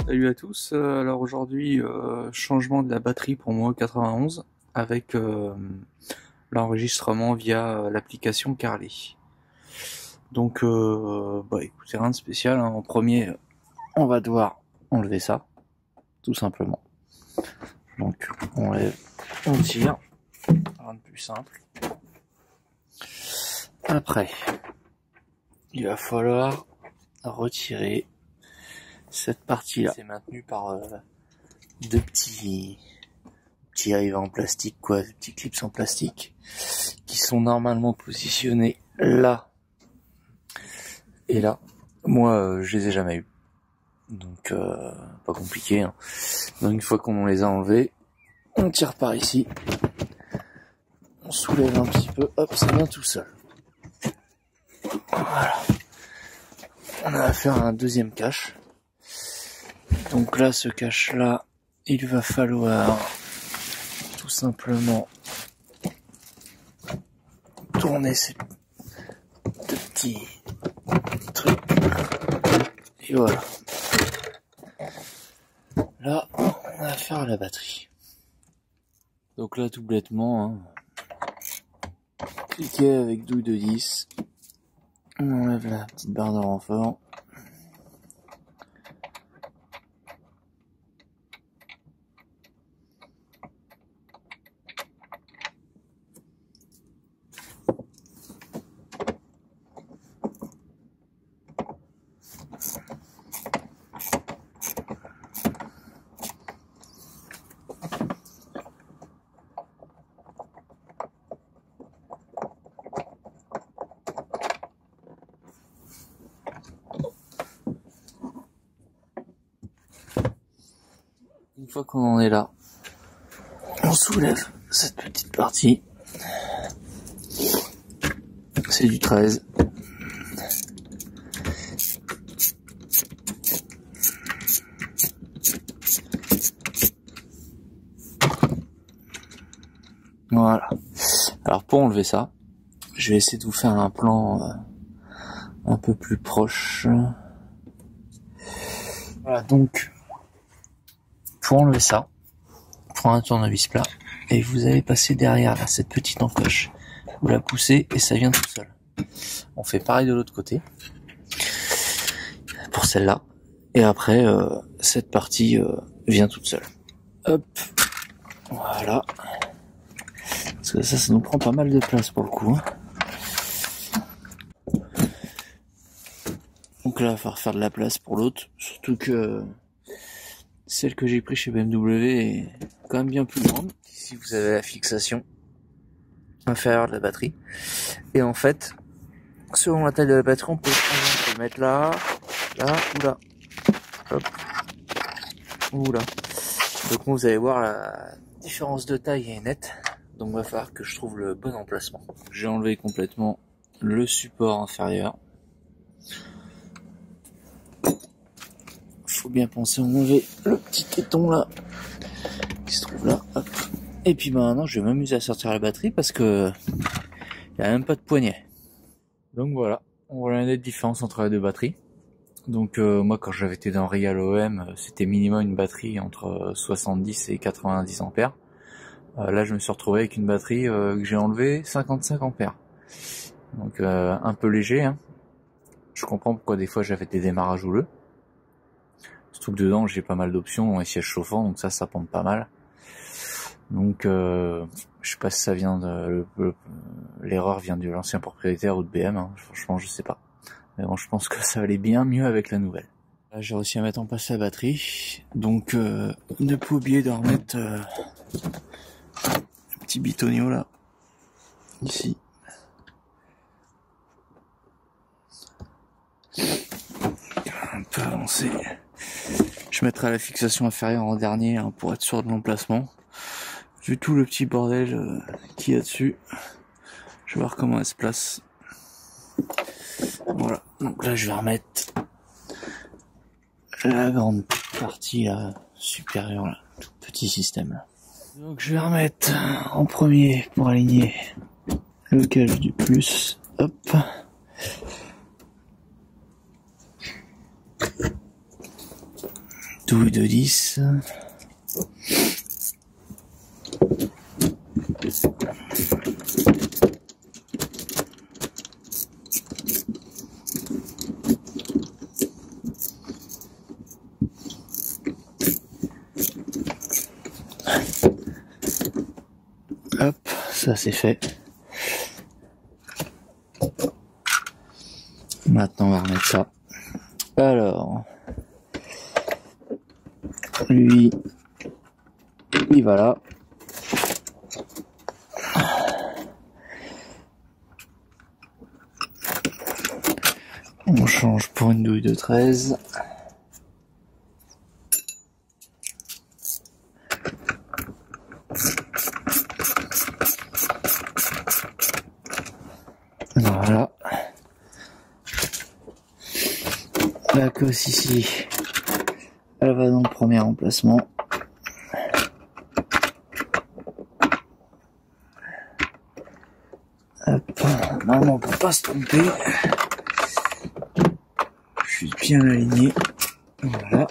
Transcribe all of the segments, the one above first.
Salut à tous, alors aujourd'hui changement de la batterie pour mon E91 avec l'enregistrement via l'application Carly. Donc écoutez, rien de spécial, hein. En premier on va devoir enlever ça, tout simplement. Donc on lève, on tire, rien de plus simple. Après il va falloir retirer cette partie-là. C'est maintenu par deux petits arrivants en plastique, quoi, des petits clips en plastique qui sont normalement positionnés là et là. Moi, je les ai jamais eu, donc pas compliqué, hein. Donc une fois qu'on les a enlevés, on tire par ici, on soulève un petit peu, hop, ça vient tout seul. Voilà. On a affaire à un deuxième cache. Donc là, ce cache-là, il va falloir tout simplement tourner ces deux petits trucs. Et voilà. Là, on a affaire à la batterie. Donc là, tout bêtement, hein, cliquez avec douille de 10. On enlève la petite barre de renfort. Une fois qu'on en est là, on soulève cette petite partie. C'est du 13. Voilà. Alors pour enlever ça, je vais essayer de vous faire un plan un peu plus proche. Voilà, donc pour enlever ça, prenez un tournevis plat et vous allez passer derrière là, cette petite encoche. Vous la poussez et ça vient tout seul. On fait pareil de l'autre côté pour celle-là. Et après, cette partie vient toute seule. Hop, voilà. Parce que ça nous prend pas mal de place pour le coup, hein. Donc là, il va falloir faire de la place pour l'autre. Surtout que celle que j'ai pris chez BMW est quand même bien plus grande. Ici, vous avez la fixation inférieure de la batterie. Et en fait, selon la taille de la batterie, on peut le mettre là, là ou là. Hop. Ou là. Donc vous allez voir, la différence de taille est nette. Donc il va falloir que je trouve le bon emplacement. J'ai enlevé complètement le support inférieur. Faut bien penser à enlever le petit téton là qui se trouve là. Hop. Et puis maintenant je vais m'amuser à sortir la batterie parce que il n'y a même pas de poignet. Donc voilà, on voit la nette différence entre les deux batteries. Donc moi quand j'avais été dans Real OM, c'était minimum une batterie entre 70 et 90 ampères. Là je me suis retrouvé avec une batterie que j'ai enlevée 55 ampères. Donc un peu léger, hein. Je comprends pourquoi des fois j'avais des démarrages houleux. Surtout que dedans j'ai pas mal d'options dans les sièges chauffants, donc ça pompe pas mal. Donc je sais pas si ça vient de l'erreur vient de l'ancien propriétaire ou de BM, hein. Franchement je sais pas. Mais bon, je pense que ça allait bien mieux avec la nouvelle. Là j'ai réussi à mettre en place la batterie, donc ne pas oublier de remettre le petit bitonio là, ici. Un peu avancé. Je mettrai la fixation inférieure en dernier, hein, pour être sûr de l'emplacement. Vu tout le petit bordel qu'il y a dessus, je vais voir comment elle se place. Voilà, donc là je vais remettre la grande partie là, supérieure là, tout petit système là. Donc je vais remettre en premier pour aligner le cache du plus, hop. douille de 10. Hop, ça c'est fait. Maintenant on va remettre ça. Alors, lui, il va là. On change pour une douille de 13. Voilà. La cosse ici, elle va dans le premier emplacement. Hop, normalement on peut pas se tromper. Je suis bien aligné. Voilà.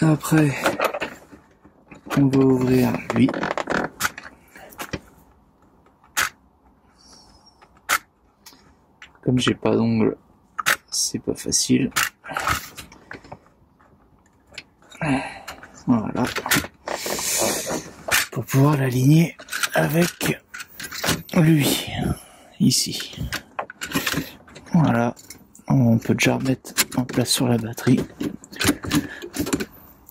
Après, on va ouvrir lui. Comme j'ai pas d'ongle, c'est pas facile. Voilà. Pour pouvoir l'aligner avec lui, ici. Voilà. On peut déjà remettre en place sur la batterie.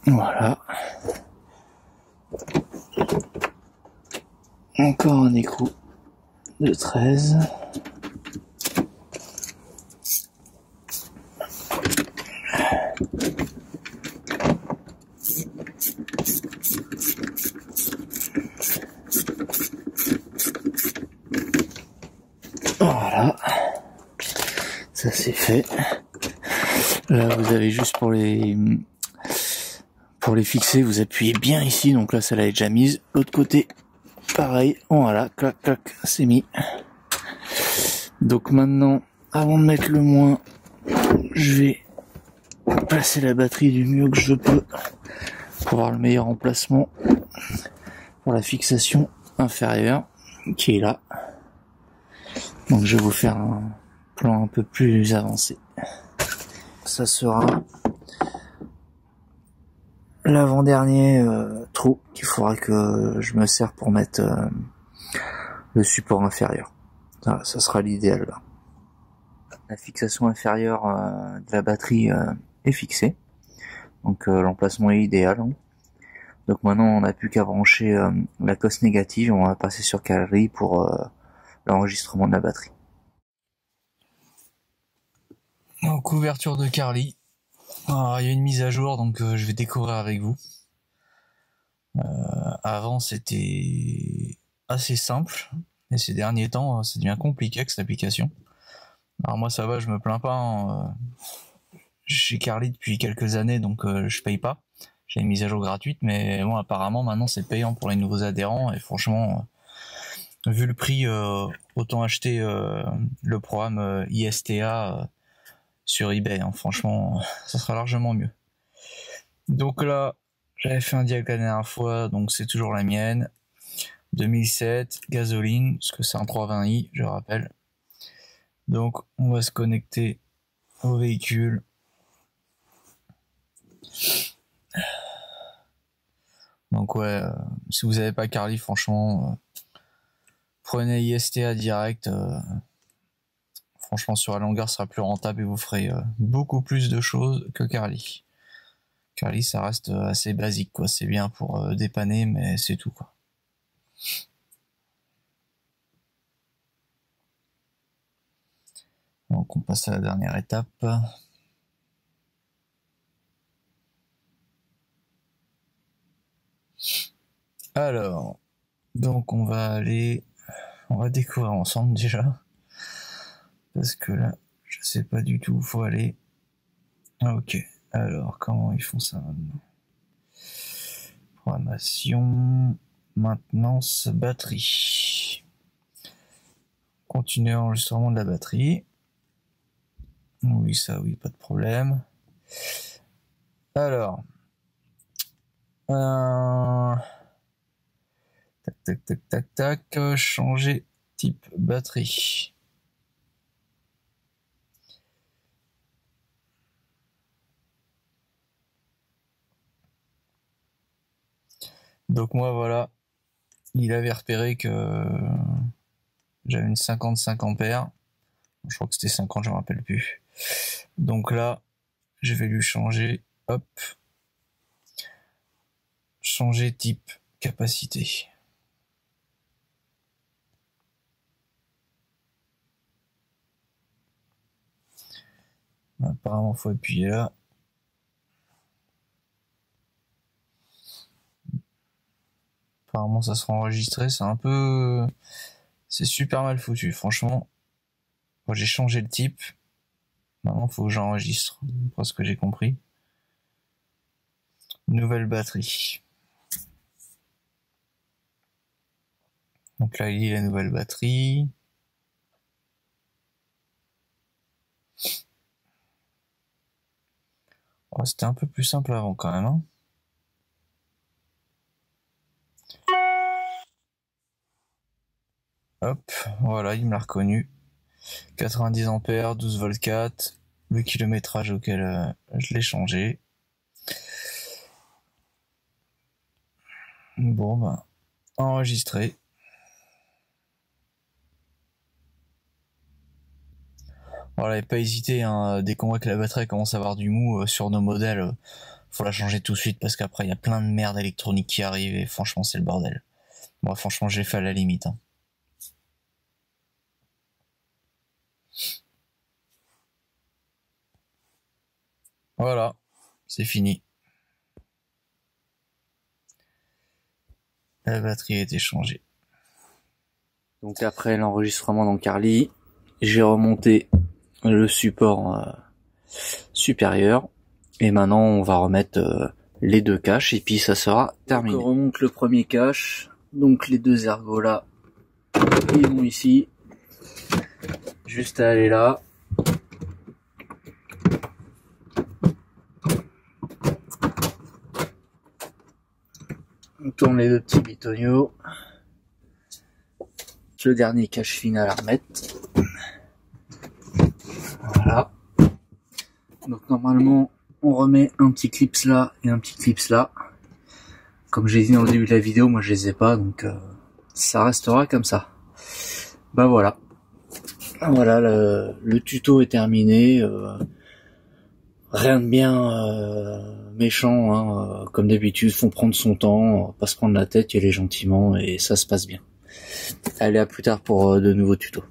Voilà. Encore un écrou de 13. Voilà. Ça c'est fait. Là vous avez juste pour les fixer, vous appuyez bien ici, donc là celle-là est déjà mise. L'autre côté, pareil, voilà, clac clac, c'est mis. Donc maintenant, avant de mettre le moins, je vais placer la batterie du mieux que je peux pour avoir le meilleur emplacement pour la fixation inférieure qui est là. Donc je vais vous faire un plan un peu plus avancé. Ça sera l'avant-dernier trou qu'il faudra que je me sers pour mettre le support inférieur. Ça sera l'idéal là. La fixation inférieure de la batterie est fixée. Donc l'emplacement est idéal. Hein. Donc maintenant on n'a plus qu'à brancher la cosse négative. On va passer sur Calri pour l'enregistrement de la batterie. Donc ouverture de Carly. Alors, il y a une mise à jour, donc je vais découvrir avec vous. Avant c'était assez simple, et ces derniers temps ça devient compliqué avec cette application. Alors moi ça va, je me plains pas. Hein. J'ai Carly depuis quelques années, donc je paye pas. J'ai une mise à jour gratuite, mais bon apparemment maintenant c'est payant pour les nouveaux adhérents, et franchement vu le prix, autant acheter le programme ISTA sur eBay, hein. Franchement ça sera largement mieux. Donc là j'avais fait un diag la dernière fois, donc c'est toujours la mienne. 2007, gasoline, parce que c'est un 320i, je rappelle. Donc on va se connecter au véhicule. Donc ouais, si vous n'avez pas Carly, franchement, prenez ISTA direct. Franchement, sur la longueur, ça sera plus rentable et vous ferez beaucoup plus de choses que Carly. Carly, ça reste assez basique, quoi. C'est bien pour dépanner, mais c'est tout, quoi. Donc on passe à la dernière étape. Alors, donc on va découvrir ensemble déjà. Parce que là, je sais pas du tout où faut aller. Ok, alors comment ils font ça maintenant? Programmation, maintenance, batterie. Continuer l'enregistrement de la batterie. Oui, ça, oui, pas de problème. Alors, tac, changer type batterie. Donc moi voilà, il avait repéré que j'avais une 55 ampères. Je crois que c'était 50, je me rappelle plus. Donc là, je vais lui changer, hop, changer type capacité. Apparemment, faut appuyer là. Apparemment, ça sera enregistré. C'est un peu, c'est super mal foutu, franchement. Moi, j'ai changé le type. Maintenant, faut que j'enregistre. Pas ce que j'ai compris. Nouvelle batterie. Donc là, il y a la nouvelle batterie. Oh, c'était un peu plus simple avant quand même. Hein. Hop, voilà, il me l'a reconnu. 90 ampères, 12 volts 4. Le kilométrage auquel je l'ai changé. Bon, ben, enregistré. Voilà, et pas hésiter, hein, dès qu'on voit que la batterie commence à avoir du mou sur nos modèles, faut la changer tout de suite parce qu'après il y a plein de merde électronique qui arrive et franchement c'est le bordel. Moi franchement j'ai fait à la limite. Hein. Voilà, c'est fini. La batterie a été changée. Donc après l'enregistrement dans Carly, j'ai remonté le support supérieur et maintenant on va remettre les deux caches et puis ça sera terminé. Donc on remonte le premier cache, donc les deux ergots là, ils vont ici, juste à aller là. On tourne les deux petits bitonio. Le dernier cache final à remettre. Voilà. Donc normalement on remet un petit clips là et un petit clips là. Comme j'ai dit dans le début de la vidéo, moi je les ai pas, donc ça restera comme ça. Bah voilà. Voilà, le tuto est terminé. Rien de bien méchant, hein, comme d'habitude, faut prendre son temps, pas se prendre la tête, y aller gentiment et ça se passe bien. Allez, à plus tard pour de nouveaux tutos.